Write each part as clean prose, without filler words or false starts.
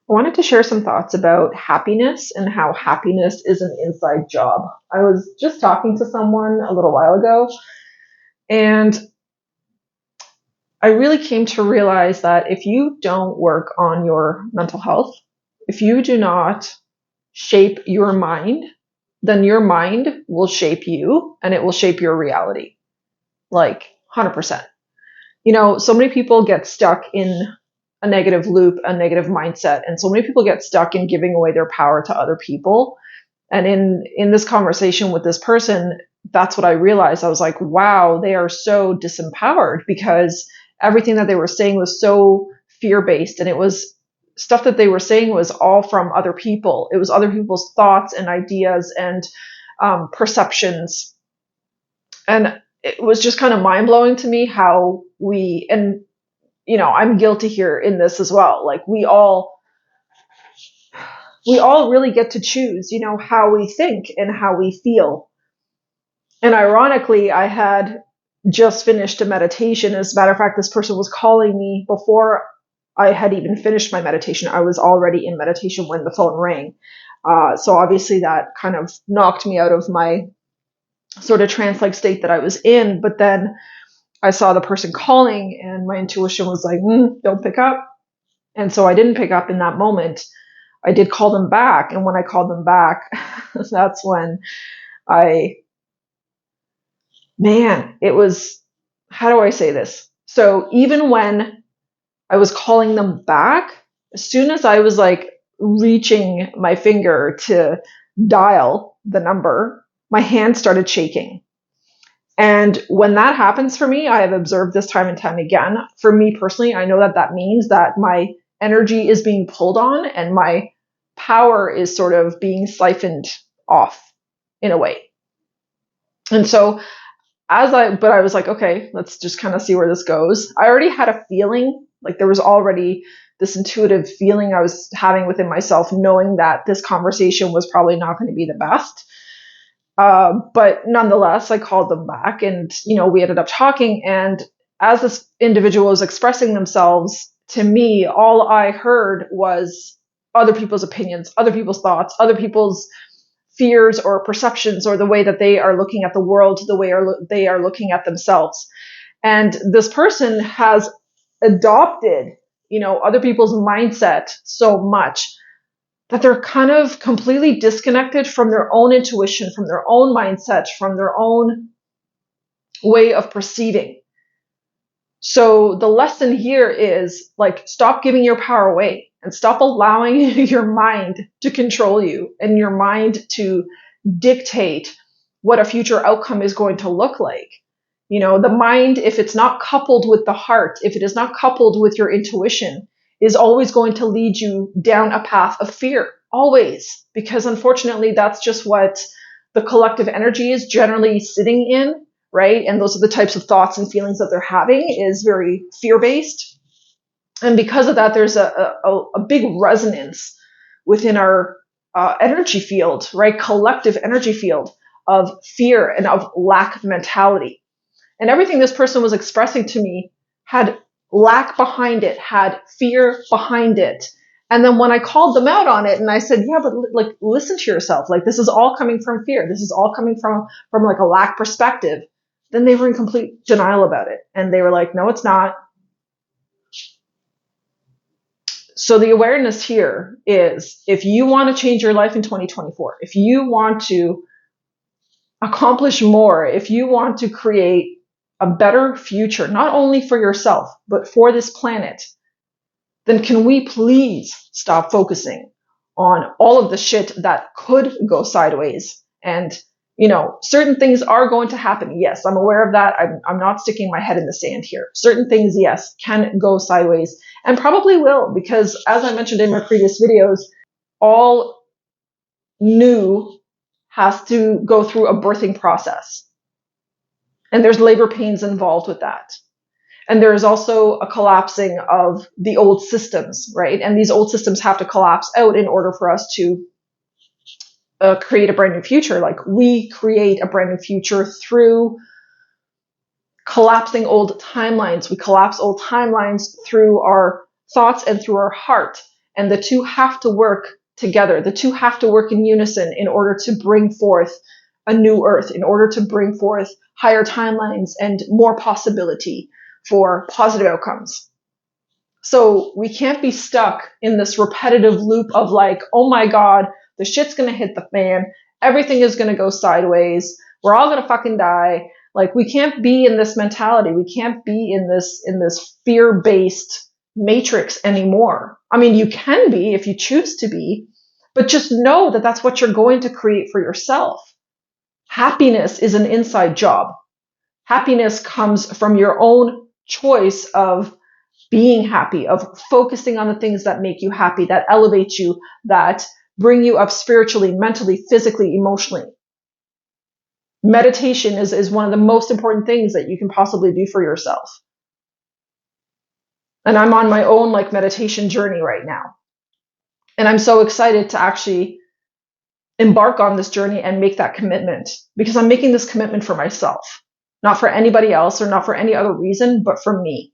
I wanted to share some thoughts about happiness and how happiness is an inside job. I was just talking to someone a little while ago, and I really came to realize that if you don't work on your mental health, if you do not shape your mind, then your mind will shape you and it will shape your reality. Like 100%. So many people get stuck in a negative loop, a negative mindset, and so many people get stuck in giving away their power to other people. And in this conversation with this person, that's what I realized. I was like, wow, they are so disempowered because everything that they were saying was so fear-based, and it was stuff that they were saying was all from other people. It was other people's thoughts and ideas and perceptions. And it was just kind of mind-blowing to me how I'm guilty here in this as well. Like we all really get to choose, how we think and how we feel. And ironically, I had just finished a meditation. As a matter of fact, this person was calling me before I had even finished my meditation. I was already in meditation when the phone rang. So obviously that kind of knocked me out of my sort of trance-like state that I was in. But then I saw the person calling and my intuition was like, don't pick up. And so I didn't pick up in that moment. I did call them back. And when I called them back, that's when it was, how do I say this? So even when I was calling them back, as soon as I was like reaching my finger to dial the number, my hand started shaking. And when that happens for me, I have observed this time and time again. For me personally, I know that that means that my energy is being pulled on and my power is sort of being siphoned off in a way. And so but I was like, okay, let's just kind of see where this goes. I already had a feeling, like there was already this intuitive feeling I was having within myself, knowing that this conversation was probably not going to be the best. But nonetheless, I called them back and, we ended up talking. And as this individual was expressing themselves to me, all I heard was other people's opinions, other people's thoughts, other people's fears or perceptions, or the way that they are looking at the world, the way they are looking at themselves. And this person has adopted, other people's mindset so much that they're kind of completely disconnected from their own intuition, from their own mindset, from their own way of perceiving. So the lesson here is like, stop giving your power away and stop allowing your mind to control you and your mind to dictate what a future outcome is going to look like. The mind, if it's not coupled with the heart, if it is not coupled with your intuition, is always going to lead you down a path of fear. Always. Because unfortunately, that's just what the collective energy is generally sitting in, right? And those are the types of thoughts and feelings that they're having, is very fear-based. And because of that, there's a big resonance within our energy field, right? Collective energy field of fear and of lack mentality. And everything this person was expressing to me had lack behind it, had fear behind it. And then when I called them out on it and I said, yeah, but like, listen to yourself. Like, this is all coming from fear. This is all coming from like a lack perspective. Then they were in complete denial about it. And they were like, no, it's not. So the awareness here is, if you want to change your life in 2024, if you want to accomplish more, if you want to create a better future, not only for yourself, but for this planet, then can we please stop focusing on all of the shit that could go sideways? And, certain things are going to happen. Yes, I'm aware of that. I'm not sticking my head in the sand here. Certain things, yes, can go sideways and probably will, because as I mentioned in my previous videos, all new has to go through a birthing process. And there's labor pains involved with that. And there is also a collapsing of the old systems, right? And these old systems have to collapse out in order for us to create a brand new future. Like, we create a brand new future through collapsing old timelines. We collapse old timelines through our thoughts and through our heart. and the two have to work together. The two have to work in unison in order to bring forth a new earth, in order to bring forth higher timelines and more possibility for positive outcomes. So we can't be stuck in this repetitive loop of like, oh my God, the shit's going to hit the fan. Everything is going to go sideways. We're all going to fucking die. Like, we can't be in this mentality. We can't be in this fear-based matrix anymore. I mean, you can be if you choose to be, but just know that that's what you're going to create for yourself. Happiness is an inside job. Happiness comes from your own choice of being happy, of focusing on the things that make you happy, that elevate you, that bring you up spiritually, mentally, physically, emotionally. Meditation is one of the most important things that you can possibly do for yourself. And I'm on my own like meditation journey right now. And I'm so excited to actually embark on this journey and make that commitment, because I'm making this commitment for myself, not for anybody else or not for any other reason, but for me.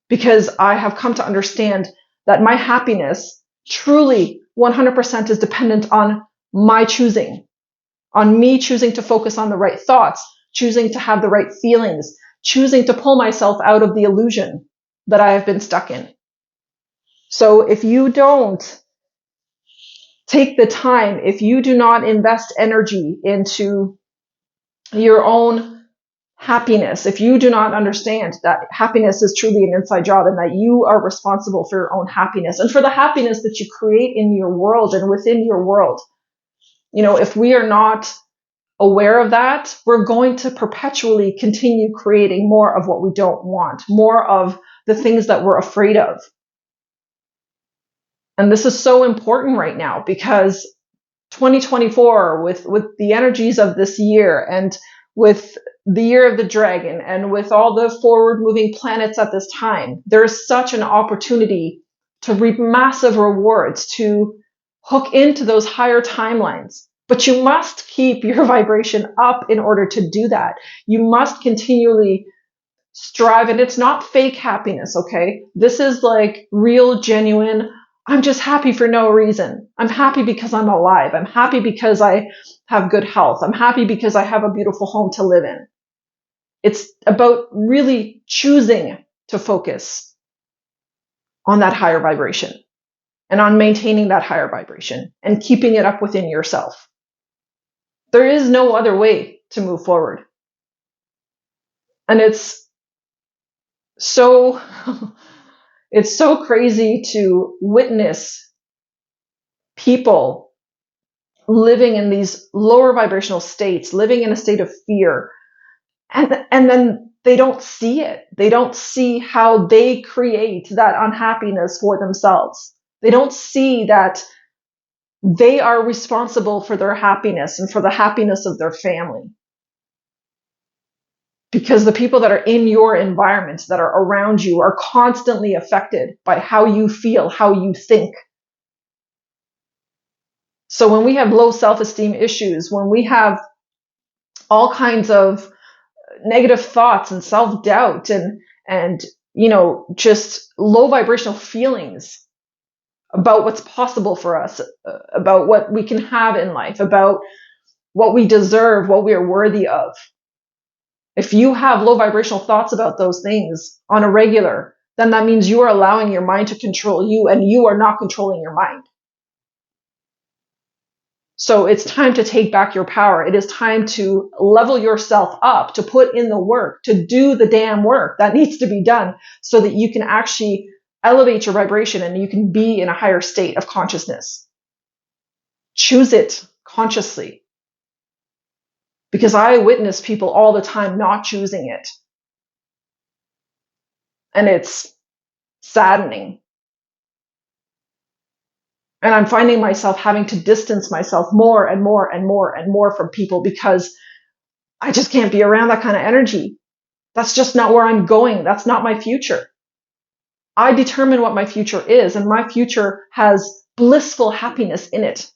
Because I have come to understand that my happiness truly 100% is dependent on my choosing, on me choosing to focus on the right thoughts, choosing to have the right feelings, choosing to pull myself out of the illusion that I have been stuck in. So if you don't take the time, if you do not invest energy into your own happiness, if you do not understand that happiness is truly an inside job and that you are responsible for your own happiness and for the happiness that you create in your world and within your world, if we are not aware of that, we're going to perpetually continue creating more of what we don't want, more of the things that we're afraid of. And this is so important right now because 2024, with the energies of this year and with the year of the dragon and with all the forward moving planets at this time, there is such an opportunity to reap massive rewards, to hook into those higher timelines. But you must keep your vibration up in order to do that. You must continually strive, and it's not fake happiness, okay? This is like real, genuine, I'm just happy for no reason. I'm happy because I'm alive. I'm happy because I have good health. I'm happy because I have a beautiful home to live in. It's about really choosing to focus on that higher vibration and on maintaining that higher vibration and keeping it up within yourself. There is no other way to move forward. And it's so crazy to witness people living in these lower vibrational states, living in a state of fear. And then they don't see it. They don't see how they create that unhappiness for themselves. They don't see that they are responsible for their happiness and for the happiness of their family. Because the people that are in your environment, that are around you, are constantly affected by how you feel, how you think. So when we have low self-esteem issues, when we have all kinds of negative thoughts and self-doubt and just low vibrational feelings about what's possible for us, about what we can have in life, about what we deserve, what we are worthy of. If you have low vibrational thoughts about those things on a regular, then that means you are allowing your mind to control you and you are not controlling your mind. So it's time to take back your power. It is time to level yourself up, to put in the work, to do the damn work that needs to be done so that you can actually elevate your vibration and you can be in a higher state of consciousness. Choose it consciously. Because I witness people all the time not choosing it. And it's saddening. And I'm finding myself having to distance myself more and more and more and more from people because I just can't be around that kind of energy. That's just not where I'm going. That's not my future. I determine what my future is, and my future has blissful happiness in it.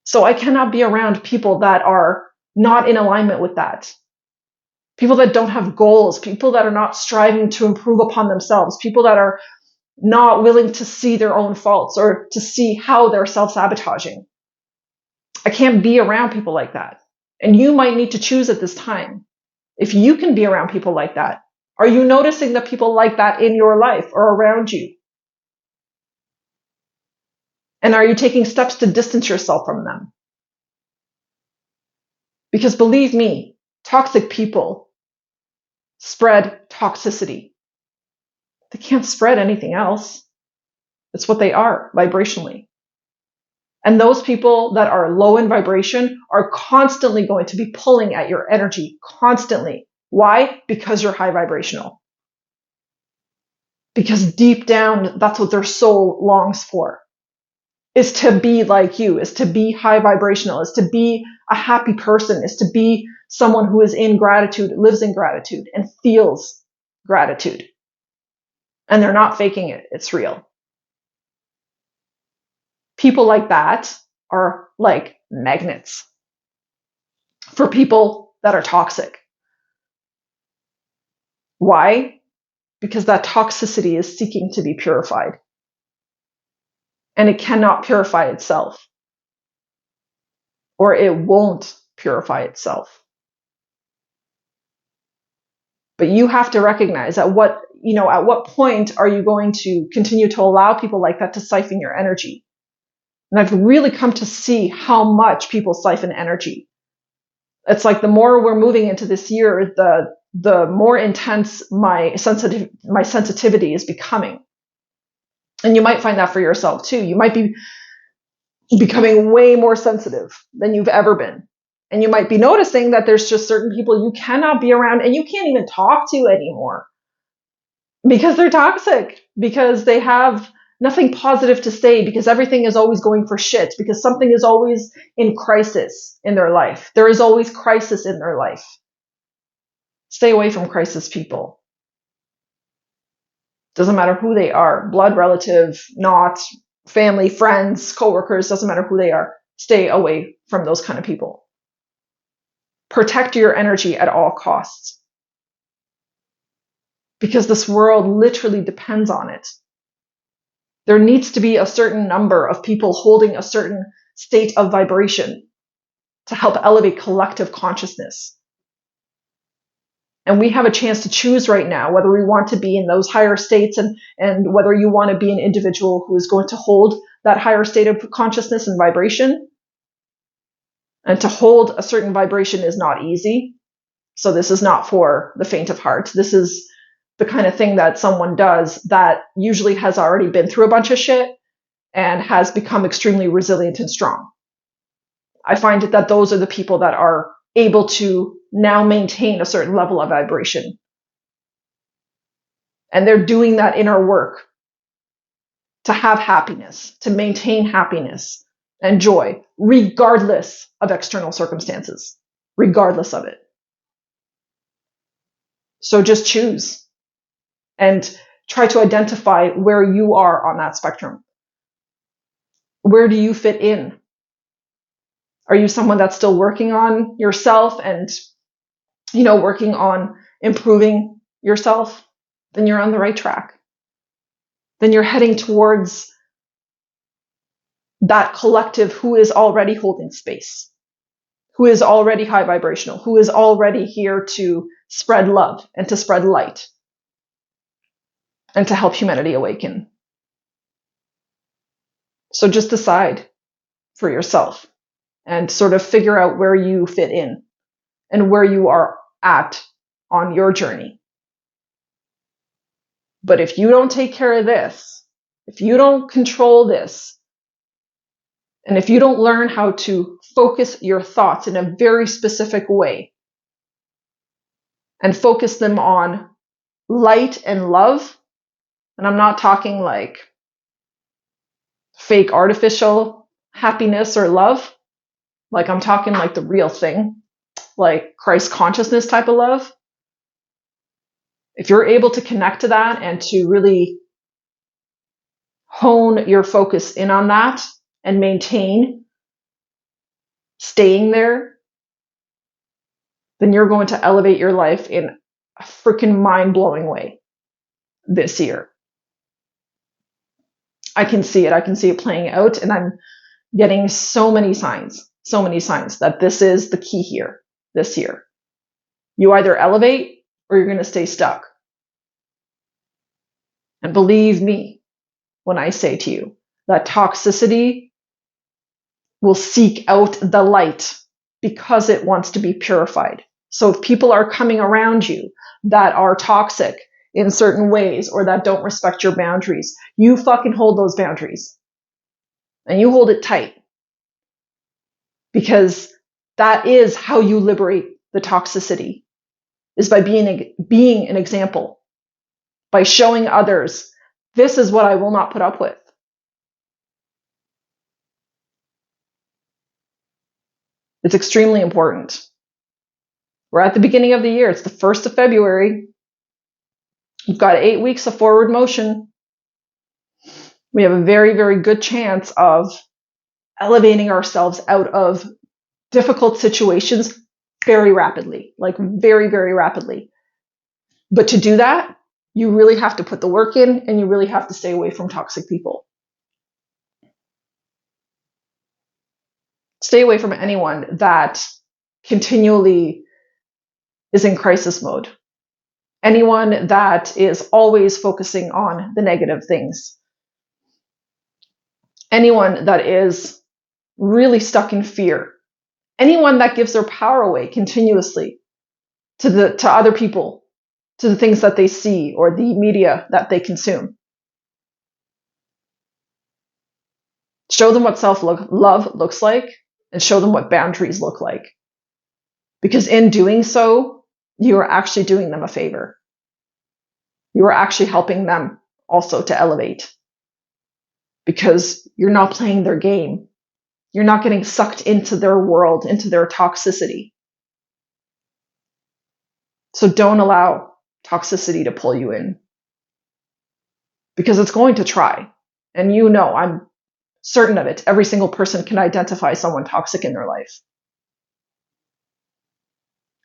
So I cannot be around people that are not in alignment with that. People that don't have goals, people that are not striving to improve upon themselves, people that are not willing to see their own faults or to see how they're self-sabotaging. I can't be around people like that. And you might need to choose at this time. If you can be around people like that, are you noticing the people like that in your life or around you? And are you taking steps to distance yourself from them? Because believe me, toxic people spread toxicity. They can't spread anything else. It's what they are vibrationally. And those people that are low in vibration are constantly going to be pulling at your energy, constantly. Why? Because you're high vibrational. Because deep down, that's what their soul longs for, is to be like you, is to be high vibrational, is to be a happy person, is to be someone who is in gratitude, lives in gratitude, and feels gratitude. And they're not faking it. It's real. People like that are like magnets for people that are toxic. Why? Because that toxicity is seeking to be purified. And it cannot purify itself. Or it won't purify itself. But you have to recognize at what point are you going to continue to allow people like that to siphon your energy? And I've really come to see how much people siphon energy. It's like the more we're moving into this year, the more intense my sensitivity is becoming. And you might find that for yourself too. You might be becoming way more sensitive than you've ever been. And you might be noticing that there's just certain people you cannot be around and you can't even talk to anymore because they're toxic, because they have nothing positive to say, because everything is always going for shit, because something is always in crisis in their life. There is always crisis in their life. Stay away from crisis people. Doesn't matter who they are, blood relative, not family, friends, coworkers, doesn't matter who they are. Stay away from those kind of people. Protect your energy at all costs. Because this world literally depends on it. There needs to be a certain number of people holding a certain state of vibration to help elevate collective consciousness. And we have a chance to choose right now whether we want to be in those higher states and whether you want to be an individual who is going to hold that higher state of consciousness and vibration. And to hold a certain vibration is not easy. So this is not for the faint of heart. This is the kind of thing that someone does that usually has already been through a bunch of shit and has become extremely resilient and strong. I find that those are the people that are able to now maintain a certain level of vibration. And they're doing that inner work to have happiness, to maintain happiness and joy, regardless of external circumstances, regardless of it. So just choose and try to identify where you are on that spectrum. Where do you fit in? Are you someone that's still working on yourself and, working on improving yourself? Then you're on the right track. Then you're heading towards that collective who is already holding space, who is already high vibrational, who is already here to spread love and to spread light and to help humanity awaken. So just decide for yourself and sort of figure out where you fit in and where you are at on your journey. But if you don't take care of this, if you don't control this, and if you don't learn how to focus your thoughts in a very specific way and focus them on light and love, and I'm not talking like fake artificial happiness or love, like I'm talking like the real thing, like Christ consciousness type of love. If you're able to connect to that and to really hone your focus in on that and maintain staying there, then you're going to elevate your life in a freaking mind-blowing way this year. I can see it. I can see it playing out, and I'm getting so many signs that this is the key here this year. You either elevate or you're going to stay stuck. And believe me when I say to you that toxicity will seek out the light because it wants to be purified. So if people are coming around you that are toxic in certain ways or that don't respect your boundaries, you fucking hold those boundaries. And you hold it tight. Because that is how you liberate the toxicity, is by being an example, by showing others, this is what I will not put up with. It's extremely important. We're at the beginning of the year. It's the 1st of February. We've got 8 weeks of forward motion. We have a very, very good chance of elevating ourselves out of difficult situations very rapidly, like very, very rapidly. But to do that, you really have to put the work in, and you really have to stay away from toxic people. Stay away from anyone that continually is in crisis mode. Anyone that is always focusing on the negative things. Anyone that is really stuck in fear. Anyone that gives their power away continuously to other people, to the things that they see or the media that they consume. Show them what self-love looks like, and show them what boundaries look like. Because in doing so, you are actually doing them a favor. You are actually helping them also to elevate. Because you're not playing their game. You're not getting sucked into their world, into their toxicity. So don't allow toxicity to pull you in. Because it's going to try. And you know, I'm certain of it. Every single person can identify someone toxic in their life.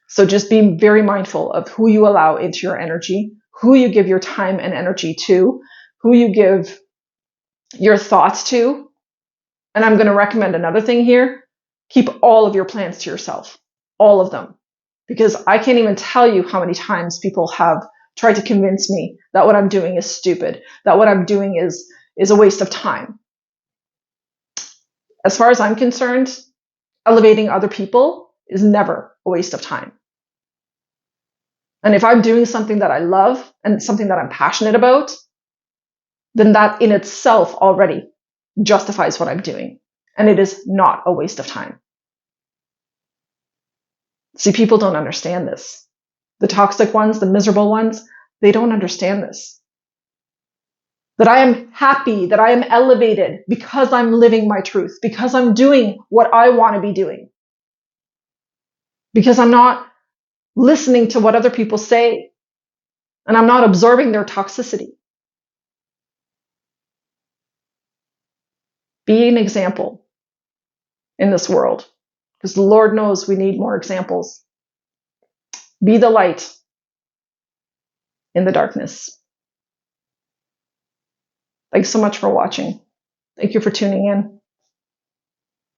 So just be very mindful of who you allow into your energy, who you give your time and energy to, who you give your thoughts to. And I'm going to recommend another thing here. Keep all of your plans to yourself. All of them. Because I can't even tell you how many times people have tried to convince me that what I'm doing is stupid, that what I'm doing is a waste of time. As far as I'm concerned, elevating other people is never a waste of time. And if I'm doing something that I love and something that I'm passionate about, then that in itself already justifies what I'm doing. And it is not a waste of time. See, people don't understand this. The toxic ones, the miserable ones, they don't understand this. That I am happy, that I am elevated because I'm living my truth, because I'm doing what I want to be doing. Because I'm not listening to what other people say, and I'm not absorbing their toxicity. Be an example in this world, because the Lord knows we need more examples. Be the light in the darkness. Thanks so much for watching. Thank you for tuning in.